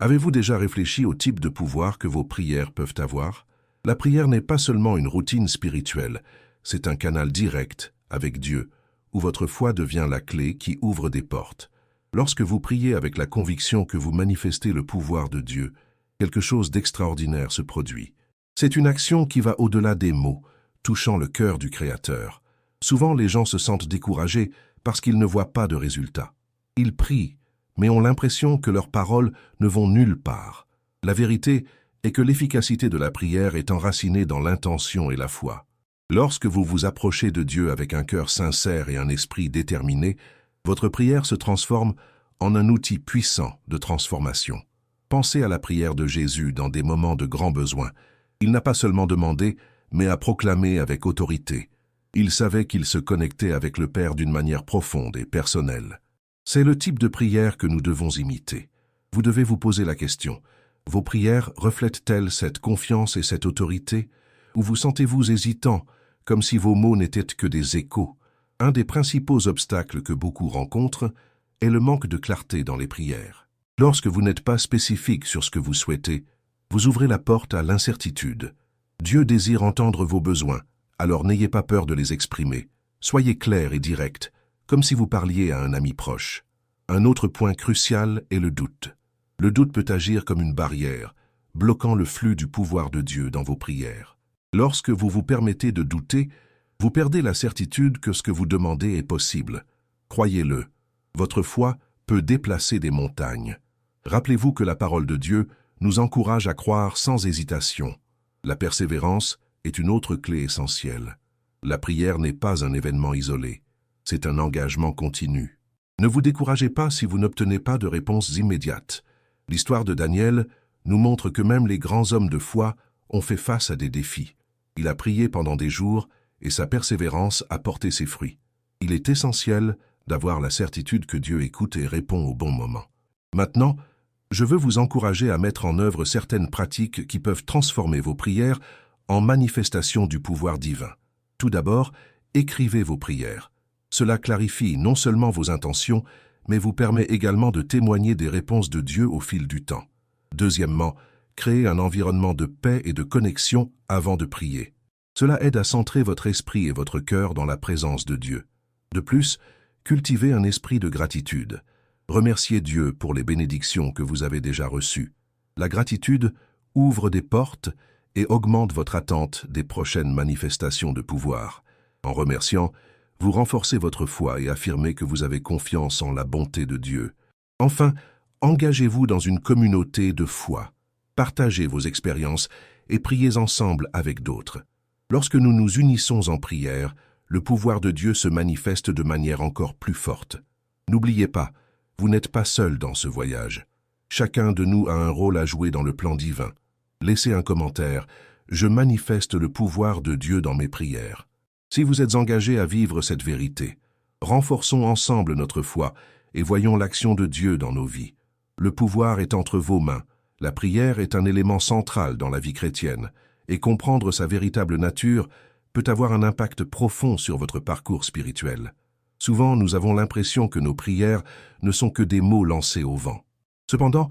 Avez-vous déjà réfléchi au type de pouvoir que vos prières peuvent avoir? La prière n'est pas seulement une routine spirituelle, c'est un canal direct avec Dieu, où votre foi devient la clé qui ouvre des portes. Lorsque vous priez avec la conviction que vous manifestez le pouvoir de Dieu, quelque chose d'extraordinaire se produit. C'est une action qui va au-delà des mots, touchant le cœur du Créateur. Souvent, les gens se sentent découragés parce qu'ils ne voient pas de résultats. Ils prient, mais ont l'impression que leurs paroles ne vont nulle part. La vérité est que l'efficacité de la prière est enracinée dans l'intention et la foi. Lorsque vous vous approchez de Dieu avec un cœur sincère et un esprit déterminé, votre prière se transforme en un outil puissant de transformation. Pensez à la prière de Jésus dans des moments de grand besoin. Il n'a pas seulement demandé, mais a proclamé avec autorité. Il savait qu'il se connectait avec le Père d'une manière profonde et personnelle. C'est le type de prière que nous devons imiter. Vous devez vous poser la question, vos prières reflètent-elles cette confiance et cette autorité? Ou vous sentez-vous hésitant, comme si vos mots n'étaient que des échos? Un des principaux obstacles que beaucoup rencontrent est le manque de clarté dans les prières. Lorsque vous n'êtes pas spécifique sur ce que vous souhaitez, vous ouvrez la porte à l'incertitude. Dieu désire entendre vos besoins, alors n'ayez pas peur de les exprimer. Soyez clair et direct, comme si vous parliez à un ami proche. Un autre point crucial est le doute. Le doute peut agir comme une barrière, bloquant le flux du pouvoir de Dieu dans vos prières. Lorsque vous vous permettez de douter, vous perdez la certitude que ce que vous demandez est possible. Croyez-le, votre foi peut déplacer des montagnes. Rappelez-vous que la parole de Dieu nous encourage à croire sans hésitation. La persévérance est une autre clé essentielle. La prière n'est pas un événement isolé, c'est un engagement continu. Ne vous découragez pas si vous n'obtenez pas de réponse immédiate. L'histoire de Daniel nous montre que même les grands hommes de foi ont fait face à des défis. Il a prié pendant des jours et sa persévérance a porté ses fruits. Il est essentiel d'avoir la certitude que Dieu écoute et répond au bon moment. Maintenant, je veux vous encourager à mettre en œuvre certaines pratiques qui peuvent transformer vos prières en manifestation du pouvoir divin. Tout d'abord, écrivez vos prières. Cela clarifie non seulement vos intentions, mais vous permet également de témoigner des réponses de Dieu au fil du temps. Deuxièmement, créez un environnement de paix et de connexion avant de prier. Cela aide à centrer votre esprit et votre cœur dans la présence de Dieu. De plus, cultivez un esprit de gratitude. Remerciez Dieu pour les bénédictions que vous avez déjà reçues. La gratitude ouvre des portes et augmente votre attente des prochaines manifestations de pouvoir. En remerciant, vous renforcez votre foi et affirmez que vous avez confiance en la bonté de Dieu. Enfin, engagez-vous dans une communauté de foi. Partagez vos expériences et priez ensemble avec d'autres. Lorsque nous nous unissons en prière, le pouvoir de Dieu se manifeste de manière encore plus forte. N'oubliez pas, vous n'êtes pas seul dans ce voyage. Chacun de nous a un rôle à jouer dans le plan divin. Laissez un commentaire. Je manifeste le pouvoir de Dieu dans mes prières. Si vous êtes engagé à vivre cette vérité, renforçons ensemble notre foi et voyons l'action de Dieu dans nos vies. Le pouvoir est entre vos mains. La prière est un élément central dans la vie chrétienne, et comprendre sa véritable nature peut avoir un impact profond sur votre parcours spirituel. Souvent, nous avons l'impression que nos prières ne sont que des mots lancés au vent. Cependant,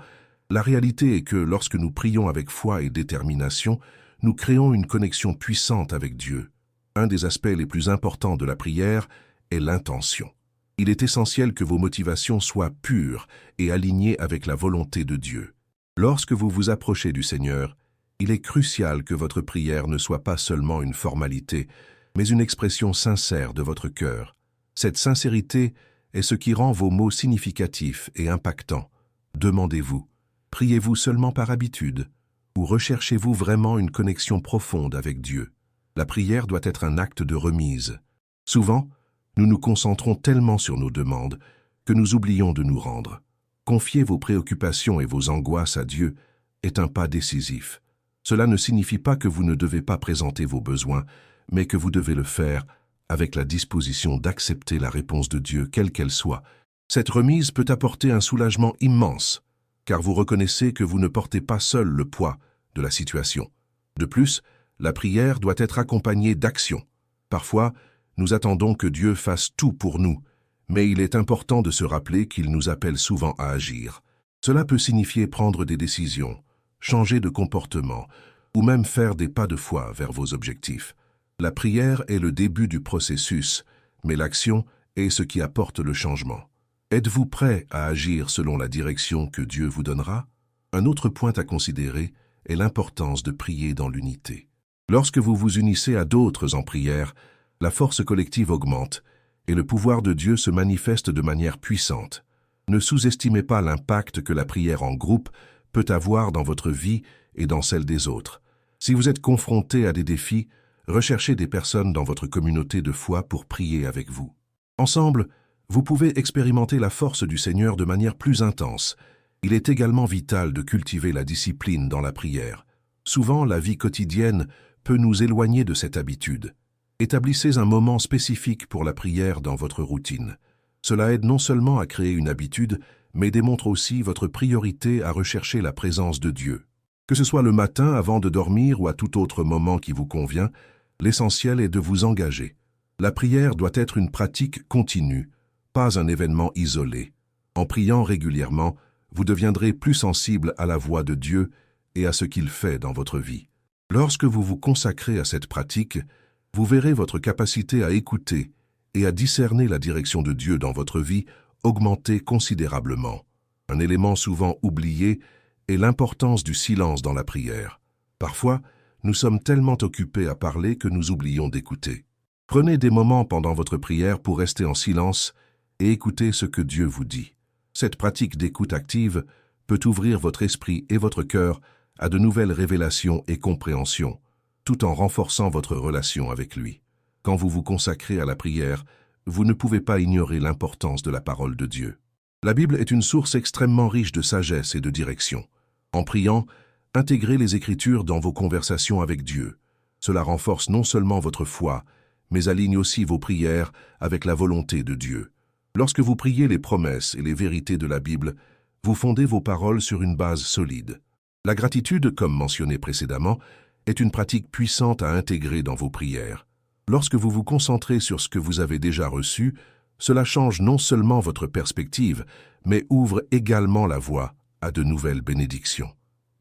la réalité est que lorsque nous prions avec foi et détermination, nous créons une connexion puissante avec Dieu. Un des aspects les plus importants de la prière est l'intention. Il est essentiel que vos motivations soient pures et alignées avec la volonté de Dieu. Lorsque vous vous approchez du Seigneur, il est crucial que votre prière ne soit pas seulement une formalité, mais une expression sincère de votre cœur. Cette sincérité est ce qui rend vos mots significatifs et impactants. Demandez-vous, priez-vous seulement par habitude, ou recherchez-vous vraiment une connexion profonde avec Dieu? La prière doit être un acte de remise. Souvent, nous nous concentrons tellement sur nos demandes que nous oublions de nous rendre. Confier vos préoccupations et vos angoisses à Dieu est un pas décisif. Cela ne signifie pas que vous ne devez pas présenter vos besoins, mais que vous devez le faire avec la disposition d'accepter la réponse de Dieu, quelle qu'elle soit. Cette remise peut apporter un soulagement immense, car vous reconnaissez que vous ne portez pas seul le poids de la situation. De plus, la prière doit être accompagnée d'action. Parfois, nous attendons que Dieu fasse tout pour nous, mais il est important de se rappeler qu'il nous appelle souvent à agir. Cela peut signifier prendre des décisions, changer de comportement, ou même faire des pas de foi vers vos objectifs. La prière est le début du processus, mais l'action est ce qui apporte le changement. Êtes-vous prêt à agir selon la direction que Dieu vous donnera? Un autre point à considérer est l'importance de prier dans l'unité. Lorsque vous vous unissez à d'autres en prière, la force collective augmente et le pouvoir de Dieu se manifeste de manière puissante. Ne sous-estimez pas l'impact que la prière en groupe peut avoir dans votre vie et dans celle des autres. Si vous êtes confronté à des défis, recherchez des personnes dans votre communauté de foi pour prier avec vous. Ensemble, vous pouvez expérimenter la force du Seigneur de manière plus intense. Il est également vital de cultiver la discipline dans la prière. Souvent, la vie quotidienne peut nous éloigner de cette habitude. Établissez un moment spécifique pour la prière dans votre routine. Cela aide non seulement à créer une habitude, mais démontre aussi votre priorité à rechercher la présence de Dieu. Que ce soit le matin avant de dormir ou à tout autre moment qui vous convient, l'essentiel est de vous engager. La prière doit être une pratique continue, pas un événement isolé. En priant régulièrement, vous deviendrez plus sensible à la voix de Dieu et à ce qu'il fait dans votre vie. Lorsque vous vous consacrez à cette pratique, vous verrez votre capacité à écouter et à discerner la direction de Dieu dans votre vie augmenter considérablement. Un élément souvent oublié est l'importance du silence dans la prière. Parfois, nous sommes tellement occupés à parler que nous oublions d'écouter. Prenez des moments pendant votre prière pour rester en silence et écouter ce que Dieu vous dit. Cette pratique d'écoute active peut ouvrir votre esprit et votre cœur à de nouvelles révélations et compréhensions, tout en renforçant votre relation avec lui. Quand vous vous consacrez à la prière, vous ne pouvez pas ignorer l'importance de la parole de Dieu. La Bible est une source extrêmement riche de sagesse et de direction. En priant, intégrez les Écritures dans vos conversations avec Dieu. Cela renforce non seulement votre foi, mais aligne aussi vos prières avec la volonté de Dieu. Lorsque vous priez les promesses et les vérités de la Bible, vous fondez vos paroles sur une base solide. La gratitude, comme mentionné précédemment, est une pratique puissante à intégrer dans vos prières. Lorsque vous vous concentrez sur ce que vous avez déjà reçu, cela change non seulement votre perspective, mais ouvre également la voie à de nouvelles bénédictions.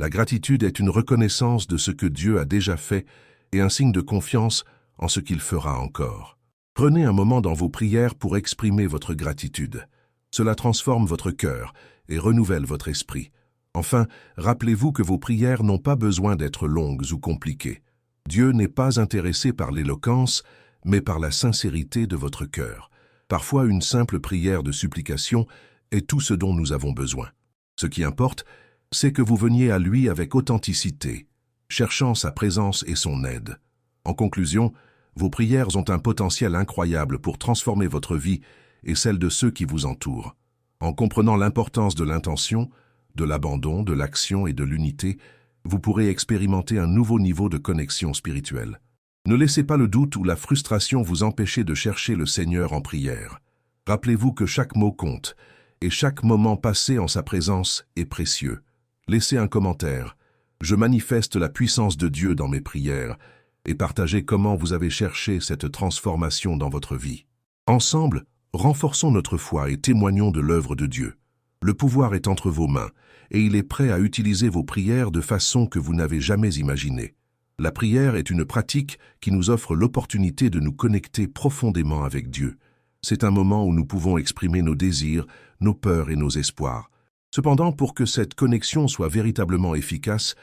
La gratitude est une reconnaissance de ce que Dieu a déjà fait et un signe de confiance en ce qu'il fera encore. Prenez un moment dans vos prières pour exprimer votre gratitude. Cela transforme votre cœur et renouvelle votre esprit. Enfin, rappelez-vous que vos prières n'ont pas besoin d'être longues ou compliquées. Dieu n'est pas intéressé par l'éloquence, mais par la sincérité de votre cœur. Parfois, une simple prière de supplication est tout ce dont nous avons besoin. Ce qui importe, c'est que vous veniez à lui avec authenticité, cherchant sa présence et son aide. En conclusion, vos prières ont un potentiel incroyable pour transformer votre vie et celle de ceux qui vous entourent. En comprenant l'importance de l'intention, de l'abandon, de l'action et de l'unité, vous pourrez expérimenter un nouveau niveau de connexion spirituelle. Ne laissez pas le doute ou la frustration vous empêcher de chercher le Seigneur en prière. Rappelez-vous que chaque mot compte, et chaque moment passé en sa présence est précieux. Laissez un commentaire. Je manifeste la puissance de Dieu dans mes prières, et partagez comment vous avez cherché cette transformation dans votre vie. Ensemble, renforçons notre foi et témoignons de l'œuvre de Dieu. Le pouvoir est entre vos mains, et il est prêt à utiliser vos prières de façon que vous n'avez jamais imaginée. La prière est une pratique qui nous offre l'opportunité de nous connecter profondément avec Dieu. C'est un moment où nous pouvons exprimer nos désirs, nos peurs et nos espoirs. Cependant, pour que cette connexion soit véritablement efficace,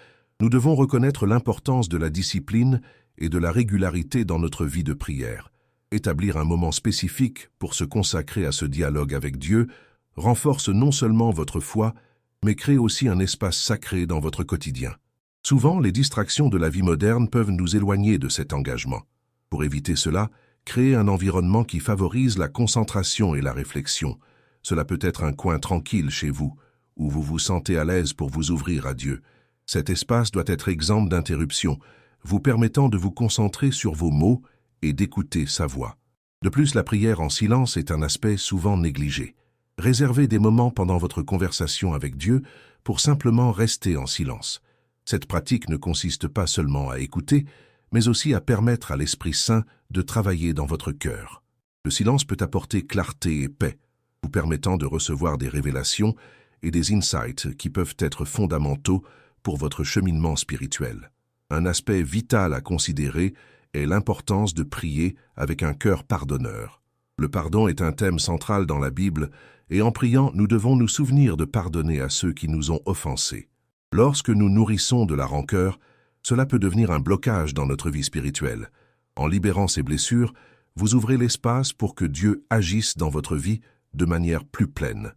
nous devons reconnaître l'importance de la discipline et de la régularité dans notre vie de prière. Établir un moment spécifique pour se consacrer à ce dialogue avec Dieu renforce non seulement votre foi, mais crée aussi un espace sacré dans votre quotidien. Souvent, les distractions de la vie moderne peuvent nous éloigner de cet engagement. Pour éviter cela, créez un environnement qui favorise la concentration et la réflexion. Cela peut être un coin tranquille chez vous, où vous vous sentez à l'aise pour vous ouvrir à Dieu. Cet espace doit être exempt d'interruptions, vous permettant de vous concentrer sur vos mots et d'écouter sa voix. De plus, la prière en silence est un aspect souvent négligé. Réservez des moments pendant votre conversation avec Dieu pour simplement rester en silence. Cette pratique ne consiste pas seulement à écouter, mais aussi à permettre à l'Esprit Saint de travailler dans votre cœur. Le silence peut apporter clarté et paix, vous permettant de recevoir des révélations et des insights qui peuvent être fondamentaux pour votre cheminement spirituel. Un aspect vital à considérer est l'importance de prier avec un cœur pardonneur. Le pardon est un thème central dans la Bible, et en priant, nous devons nous souvenir de pardonner à ceux qui nous ont offensés. Lorsque nous nourrissons de la rancœur, cela peut devenir un blocage dans notre vie spirituelle. En libérant ces blessures, vous ouvrez l'espace pour que Dieu agisse dans votre vie de manière plus pleine.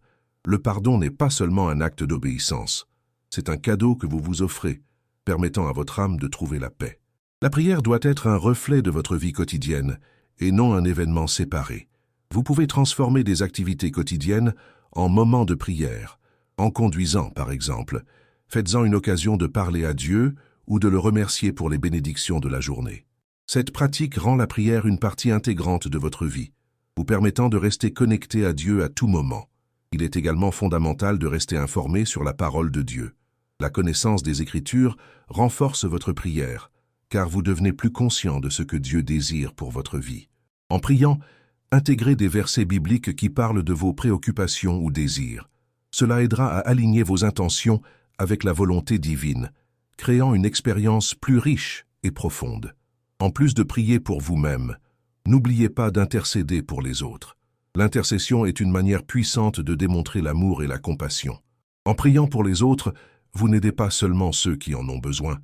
Le pardon n'est pas seulement un acte d'obéissance, c'est un cadeau que vous vous offrez, permettant à votre âme de trouver la paix. La prière doit être un reflet de votre vie quotidienne et non un événement séparé. Vous pouvez transformer des activités quotidiennes en moments de prière. En conduisant, par exemple, faites-en une occasion de parler à Dieu ou de le remercier pour les bénédictions de la journée. Cette pratique rend la prière une partie intégrante de votre vie, vous permettant de rester connecté à Dieu à tout moment. Il est également fondamental de rester informé sur la parole de Dieu. La connaissance des Écritures renforce votre prière, car vous devenez plus conscient de ce que Dieu désire pour votre vie. En priant, intégrez des versets bibliques qui parlent de vos préoccupations ou désirs. Cela aidera à aligner vos intentions avec la volonté divine, créant une expérience plus riche et profonde. En plus de prier pour vous-même, n'oubliez pas d'intercéder pour les autres. L'intercession est une manière puissante de démontrer l'amour et la compassion. En priant pour les autres, vous n'aidez pas seulement ceux qui en ont besoin,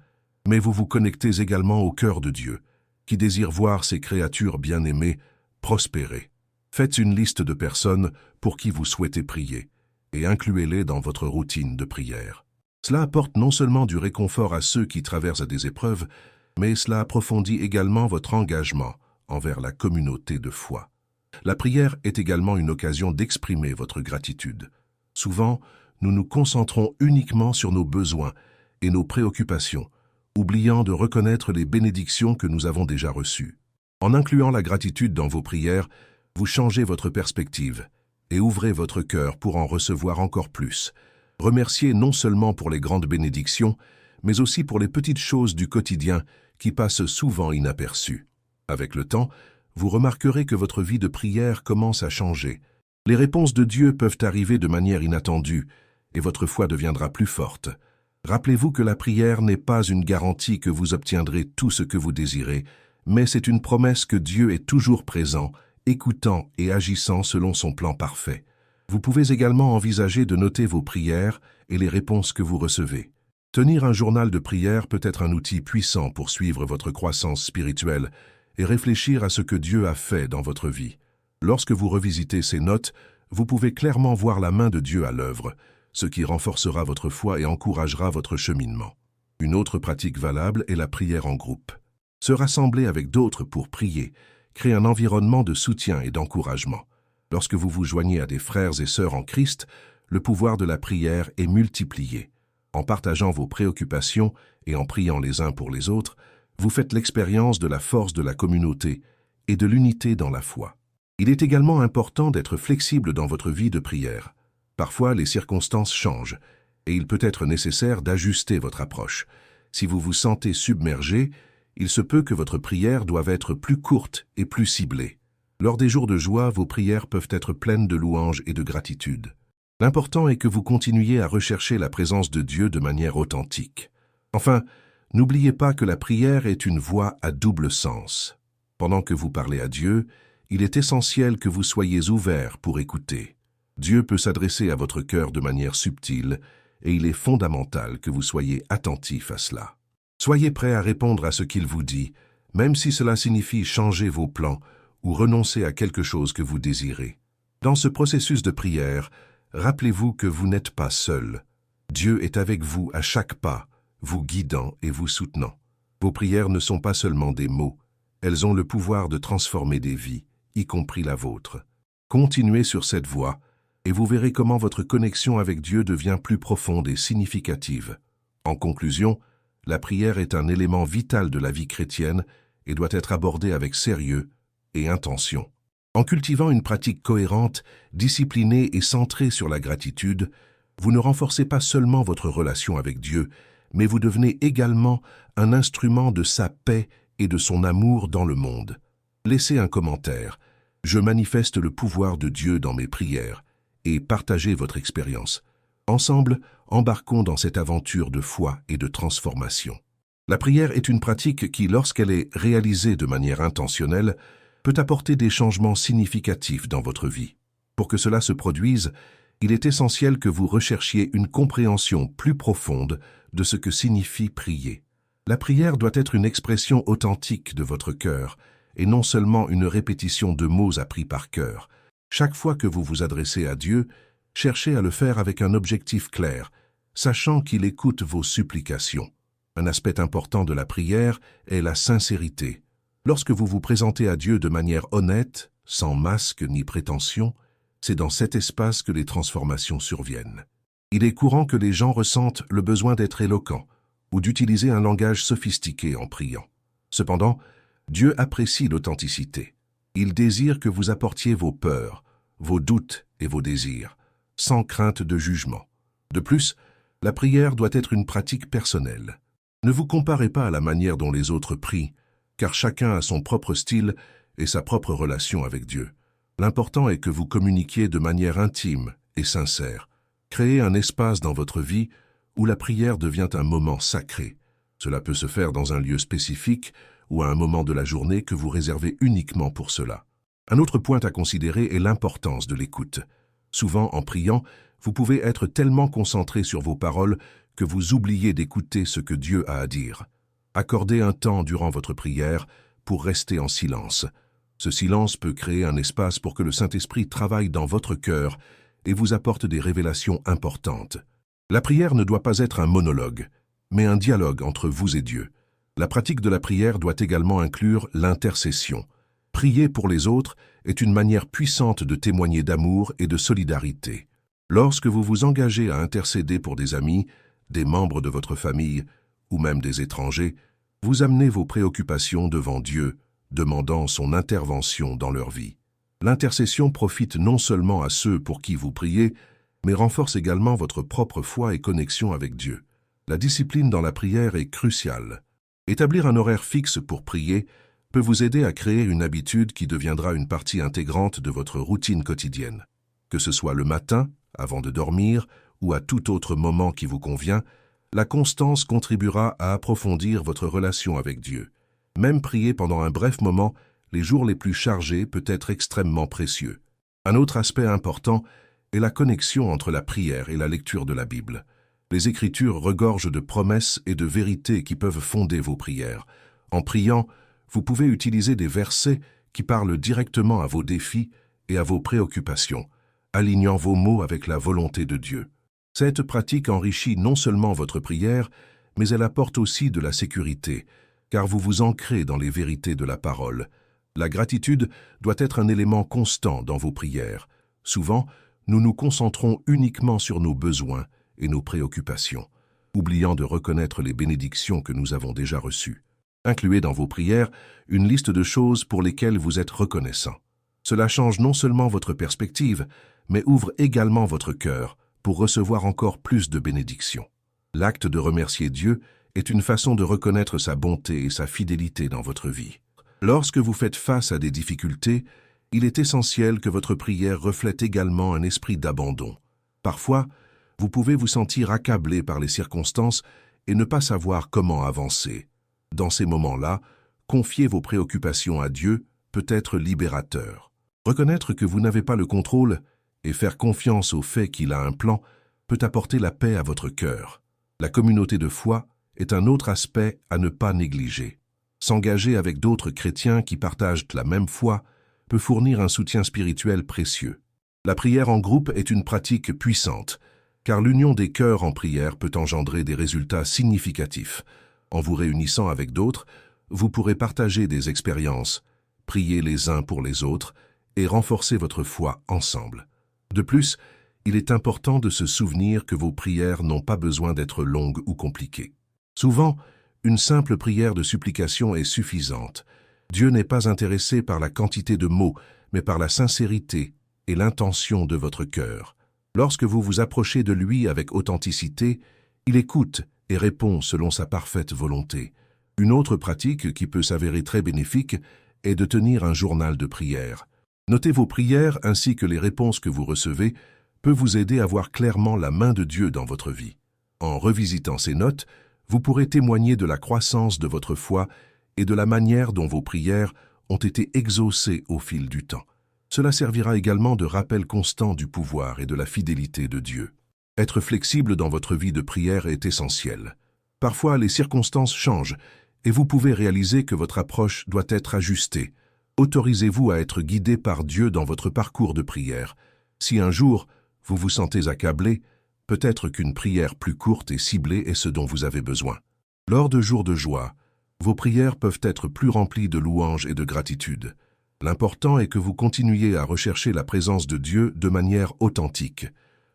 mais vous vous connectez également au cœur de Dieu, qui désire voir ses créatures bien-aimées prospérer. Faites une liste de personnes pour qui vous souhaitez prier et incluez-les dans votre routine de prière. Cela apporte non seulement du réconfort à ceux qui traversent des épreuves, mais cela approfondit également votre engagement envers la communauté de foi. La prière est également une occasion d'exprimer votre gratitude. Souvent, nous nous concentrons uniquement sur nos besoins et nos préoccupations, oubliant de reconnaître les bénédictions que nous avons déjà reçues. En incluant la gratitude dans vos prières, vous changez votre perspective et ouvrez votre cœur pour en recevoir encore plus. Remerciez non seulement pour les grandes bénédictions, mais aussi pour les petites choses du quotidien qui passent souvent inaperçues. Avec le temps, vous remarquerez que votre vie de prière commence à changer. Les réponses de Dieu peuvent arriver de manière inattendue et votre foi deviendra plus forte. Rappelez-vous que la prière n'est pas une garantie que vous obtiendrez tout ce que vous désirez, mais c'est une promesse que Dieu est toujours présent, écoutant et agissant selon son plan parfait. Vous pouvez également envisager de noter vos prières et les réponses que vous recevez. Tenir un journal de prière peut être un outil puissant pour suivre votre croissance spirituelle et réfléchir à ce que Dieu a fait dans votre vie. Lorsque vous revisitez ces notes, vous pouvez clairement voir la main de Dieu à l'œuvre, ce qui renforcera votre foi et encouragera votre cheminement. Une autre pratique valable est la prière en groupe. Se rassembler avec d'autres pour prier crée un environnement de soutien et d'encouragement. Lorsque vous vous joignez à des frères et sœurs en Christ, le pouvoir de la prière est multiplié. En partageant vos préoccupations et en priant les uns pour les autres, vous faites l'expérience de la force de la communauté et de l'unité dans la foi. Il est également important d'être flexible dans votre vie de prière. Parfois, les circonstances changent et il peut être nécessaire d'ajuster votre approche. Si vous vous sentez submergé, il se peut que votre prière doive être plus courte et plus ciblée. Lors des jours de joie, vos prières peuvent être pleines de louanges et de gratitude. L'important est que vous continuiez à rechercher la présence de Dieu de manière authentique. Enfin, n'oubliez pas que la prière est une voie à double sens. Pendant que vous parlez à Dieu, il est essentiel que vous soyez ouvert pour écouter. Dieu peut s'adresser à votre cœur de manière subtile et il est fondamental que vous soyez attentif à cela. Soyez prêt à répondre à ce qu'il vous dit, même si cela signifie changer vos plans ou renoncer à quelque chose que vous désirez. Dans ce processus de prière, rappelez-vous que vous n'êtes pas seul. Dieu est avec vous à chaque pas, vous guidant et vous soutenant. Vos prières ne sont pas seulement des mots, elles ont le pouvoir de transformer des vies, y compris la vôtre. Continuez sur cette voie et vous verrez comment votre connexion avec Dieu devient plus profonde et significative. En conclusion, la prière est un élément vital de la vie chrétienne et doit être abordée avec sérieux et intention. En cultivant une pratique cohérente, disciplinée et centrée sur la gratitude, vous ne renforcez pas seulement votre relation avec Dieu, mais vous devenez également un instrument de sa paix et de son amour dans le monde. Laissez un commentaire. Je manifeste le pouvoir de Dieu dans mes prières et partagez votre expérience. Ensemble, embarquons dans cette aventure de foi et de transformation. La prière est une pratique qui, lorsqu'elle est réalisée de manière intentionnelle, peut apporter des changements significatifs dans votre vie. Pour que cela se produise, il est essentiel que vous recherchiez une compréhension plus profonde de ce que signifie prier. La prière doit être une expression authentique de votre cœur, et non seulement une répétition de mots appris par cœur. Chaque fois que vous vous adressez à Dieu, cherchez à le faire avec un objectif clair, sachant qu'il écoute vos supplications. Un aspect important de la prière est la sincérité. Lorsque vous vous présentez à Dieu de manière honnête, sans masque ni prétention, c'est dans cet espace que les transformations surviennent. Il est courant que les gens ressentent le besoin d'être éloquents ou d'utiliser un langage sophistiqué en priant. Cependant, Dieu apprécie l'authenticité. Il désire que vous apportiez vos peurs, vos doutes et vos désirs, sans crainte de jugement. De plus, la prière doit être une pratique personnelle. Ne vous comparez pas à la manière dont les autres prient, car chacun a son propre style et sa propre relation avec Dieu. L'important est que vous communiquiez de manière intime et sincère. Créez un espace dans votre vie où la prière devient un moment sacré. Cela peut se faire dans un lieu spécifique ou à un moment de la journée que vous réservez uniquement pour cela. Un autre point à considérer est l'importance de l'écoute. Souvent, en priant, vous pouvez être tellement concentré sur vos paroles que vous oubliez d'écouter ce que Dieu a à dire. Accordez un temps durant votre prière pour rester en silence. Ce silence peut créer un espace pour que le Saint-Esprit travaille dans votre cœur et vous apporte des révélations importantes. La prière ne doit pas être un monologue, mais un dialogue entre vous et Dieu. La pratique de la prière doit également inclure l'intercession. Prier pour les autres est une manière puissante de témoigner d'amour et de solidarité. Lorsque vous vous engagez à intercéder pour des amis, des membres de votre famille ou même des étrangers, vous amenez vos préoccupations devant Dieu, demandant son intervention dans leur vie. L'intercession profite non seulement à ceux pour qui vous priez, mais renforce également votre propre foi et connexion avec Dieu. La discipline dans la prière est cruciale. Établir un horaire fixe pour prier peut vous aider à créer une habitude qui deviendra une partie intégrante de votre routine quotidienne. Que ce soit le matin, avant de dormir, ou à tout autre moment qui vous convient, la constance contribuera à approfondir votre relation avec Dieu. Même prier pendant un bref moment, les jours les plus chargés, peut être extrêmement précieux. Un autre aspect important est la connexion entre la prière et la lecture de la Bible. Les Écritures regorgent de promesses et de vérités qui peuvent fonder vos prières. En priant, vous pouvez utiliser des versets qui parlent directement à vos défis et à vos préoccupations, alignant vos mots avec la volonté de Dieu. Cette pratique enrichit non seulement votre prière, mais elle apporte aussi de la sécurité, car vous vous ancrez dans les vérités de la parole. La gratitude doit être un élément constant dans vos prières. Souvent, nous nous concentrons uniquement sur nos besoins et nos préoccupations, oubliant de reconnaître les bénédictions que nous avons déjà reçues. Incluez dans vos prières une liste de choses pour lesquelles vous êtes reconnaissant. Cela change non seulement votre perspective, mais ouvre également votre cœur pour recevoir encore plus de bénédictions. L'acte de remercier Dieu est une façon de reconnaître sa bonté et sa fidélité dans votre vie. Lorsque vous faites face à des difficultés, il est essentiel que votre prière reflète également un esprit d'abandon. Parfois, vous pouvez vous sentir accablé par les circonstances et ne pas savoir comment avancer. Dans ces moments-là, confier vos préoccupations à Dieu peut être libérateur. Reconnaître que vous n'avez pas le contrôle et faire confiance au fait qu'il a un plan peut apporter la paix à votre cœur. La communauté de foi est un autre aspect à ne pas négliger. S'engager avec d'autres chrétiens qui partagent la même foi peut fournir un soutien spirituel précieux. La prière en groupe est une pratique puissante, car l'union des cœurs en prière peut engendrer des résultats significatifs. En vous réunissant avec d'autres, vous pourrez partager des expériences, prier les uns pour les autres et renforcer votre foi ensemble. De plus, il est important de se souvenir que vos prières n'ont pas besoin d'être longues ou compliquées. Souvent, une simple prière de supplication est suffisante. Dieu n'est pas intéressé par la quantité de mots, mais par la sincérité et l'intention de votre cœur. Lorsque vous vous approchez de lui avec authenticité, il écoute et répond selon sa parfaite volonté. Une autre pratique qui peut s'avérer très bénéfique est de tenir un journal de prière. Notez vos prières ainsi que les réponses que vous recevez peut vous aider à voir clairement la main de Dieu dans votre vie. En revisitant ces notes, vous pourrez témoigner de la croissance de votre foi et de la manière dont vos prières ont été exaucées au fil du temps. Cela servira également de rappel constant du pouvoir et de la fidélité de Dieu. Être flexible dans votre vie de prière est essentiel. Parfois, les circonstances changent et vous pouvez réaliser que votre approche doit être ajustée. Autorisez-vous à être guidé par Dieu dans votre parcours de prière. Si un jour, vous vous sentez accablé, peut-être qu'une prière plus courte et ciblée est ce dont vous avez besoin. Lors de jours de joie, vos prières peuvent être plus remplies de louanges et de gratitude. L'important est que vous continuiez à rechercher la présence de Dieu de manière authentique.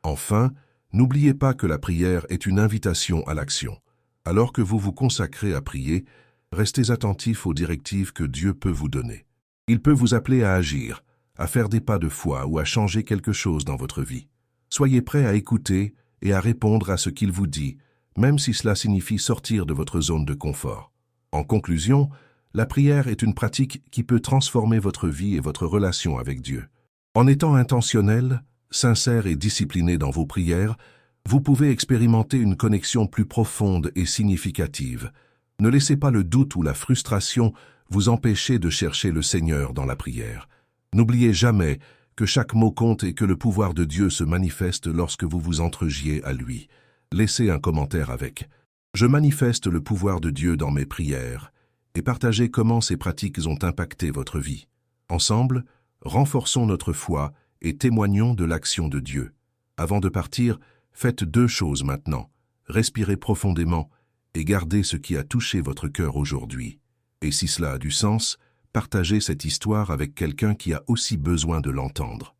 Enfin, n'oubliez pas que la prière est une invitation à l'action. Alors que vous vous consacrez à prier, restez attentif aux directives que Dieu peut vous donner. Il peut vous appeler à agir, à faire des pas de foi ou à changer quelque chose dans votre vie. Soyez prêt à écouter et à répondre à ce qu'il vous dit, même si cela signifie sortir de votre zone de confort. En conclusion, la prière est une pratique qui peut transformer votre vie et votre relation avec Dieu. En étant intentionnel, sincère et discipliné dans vos prières, vous pouvez expérimenter une connexion plus profonde et significative. Ne laissez pas le doute ou la frustration vous empêcher de chercher le Seigneur dans la prière. N'oubliez jamais que chaque mot compte et que le pouvoir de Dieu se manifeste lorsque vous vous entregiez à lui. Laissez un commentaire avec « Je manifeste le pouvoir de Dieu dans mes prières » et partagez comment ces pratiques ont impacté votre vie. Ensemble, renforçons notre foi et témoignons de l'action de Dieu. Avant de partir, faites 2 choses maintenant. Respirez profondément et gardez ce qui a touché votre cœur aujourd'hui. Et si cela a du sens, partagez cette histoire avec quelqu'un qui a aussi besoin de l'entendre.